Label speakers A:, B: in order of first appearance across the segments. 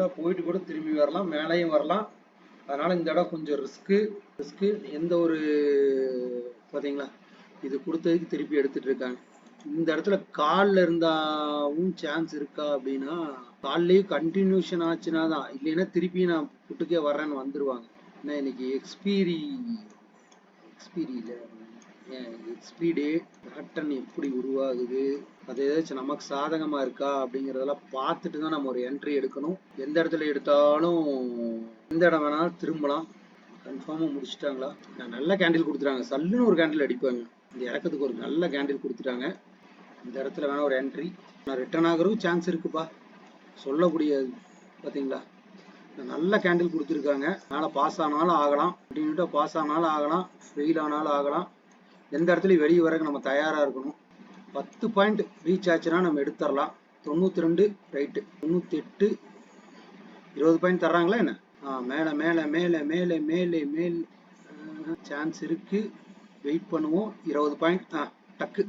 A: சின்னதாக போயிட்டு கூட திரும்பி வரலாம், மேலேயும் வரலாம். அதனால் இந்த இடம் கொஞ்சம் ரிஸ்க்கு. எந்த ஒரு பார்த்தீங்களா, இது கொடுத்ததுக்கு திருப்பி எடுத்துகிட்டு இருக்காங்க. இந்த இடத்துல காலில் இருந்தாவும் சான்ஸ் இருக்கா அப்படின்னா, கால்லேயும் கண்டினியூஷன் ஆச்சுன்னா தான், இல்லைன்னா திருப்பி நான் புட்டுக்கே வர்றேன்னு வந்துடுவாங்க. ஏன்னா இன்னைக்கு எக்ஸ்பீரியில் எக்ஸ்பி டே பேட்டர்ன் எப்படி உருவாகுது, அது ஏதாச்சும் நமக்கு சாதகமாக இருக்கா அப்படிங்கிறதெல்லாம் பார்த்துட்டு தான் நம்ம ஒரு என்ட்ரி எடுக்கணும். எந்த இடத்துல எடுத்தாலும் எந்த இடம் வேணாலும் திரும்பலாம். கன்ஃபார்மாக முடிச்சுட்டாங்களா? நல்ல கேண்டில் கொடுத்துட்டாங்க, சல்லுன்னு ஒரு கேண்டில் அடிப்பாங்க. இந்த இறக்கத்துக்கு ஒரு நல்ல கேண்டில் கொடுத்துட்டாங்க. இந்த இடத்துல வேணா ஒரு என்ட்ரி. நான் ரிட்டர்ன் ஆகிறதும் சான்ஸ் இருக்குப்பா, சொல்லக்கூடியது. பார்த்தீங்களா, நல்ல கேண்டில் கொடுத்துருக்காங்க. அதனால் பாஸ் ஆனாலும் ஆகலாம், அப்படின்ட்டு பாஸ் ஆனாலும் ஆகலாம், ஃபெயில் ஆனாலும் ஆகலாம். எந்த இடத்துலையும் வெளியே வரக்கு நம்ம தயாராக இருக்கணும். 10 பாயிண்ட் ரீச் ஆச்சுன்னா நம்ம எடுத்துடலாம். 92 ரைட்டு, 98, 20 பாயிண்ட் தர்றாங்களா என்ன? மேலே மேலே மேலே மேலே மேலே மேலே சான்ஸ் இருக்கு. வெயிட் பண்ணுவோம். 20 பாயிண்ட் டக்கு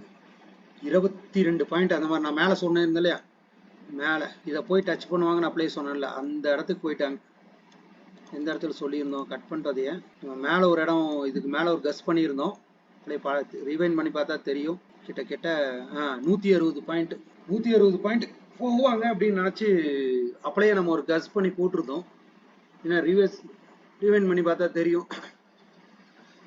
A: 22 பாயிண்ட் அந்த மாதிரி நான் மேலே சொன்னேன் இல்லையா, மேலே இதை போய் டச் பண்ணுவாங்கன்னு அப்படியே சொன்னேன்ல, அந்த இடத்துக்கு போயிட்டாங்க. எந்த இடத்துல சொல்லியிருந்தோம் கட் பண்ணுறதையே, நம்ம மேலே ஒரு இடம், இதுக்கு மேலே ஒரு கஸ் பண்ணியிருந்தோம். அப்படியே ரிவைண்ட் பண்ணி பார்த்தா தெரியும். கிட்ட 160 பாயிண்ட் 160 பாயிண்ட் போவாங்க அப்படின்னு நினச்சி அப்படியே நம்ம ஒரு கஸ் பண்ணி போட்டிருந்தோம். ஏன்னா ரிவைண்ட் பண்ணி பார்த்தா தெரியும்,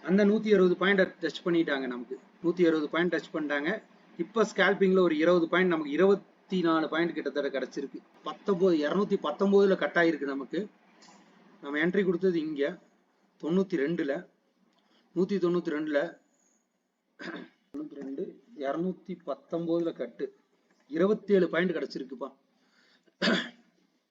A: அந்த 160 பாயிண்ட் டச் பண்ணிட்டாங்க. நமக்கு 160 பாயிண்ட் டச் பண்ணிட்டாங்க. இப்போ ஸ்கேல்பிங்கில் ஒரு 20 பாயிண்ட், நமக்கு 24 பாயிண்ட் கிட்டத்தட்ட கிடச்சிருக்கு. 219 கட் ஆகிருக்கு நமக்கு. நம்ம என்ட்ரி கொடுத்தது இங்கே 92ல், 192ல் 219 கட்டு 27 பாயிண்ட் கிடச்சிருக்குப்பா.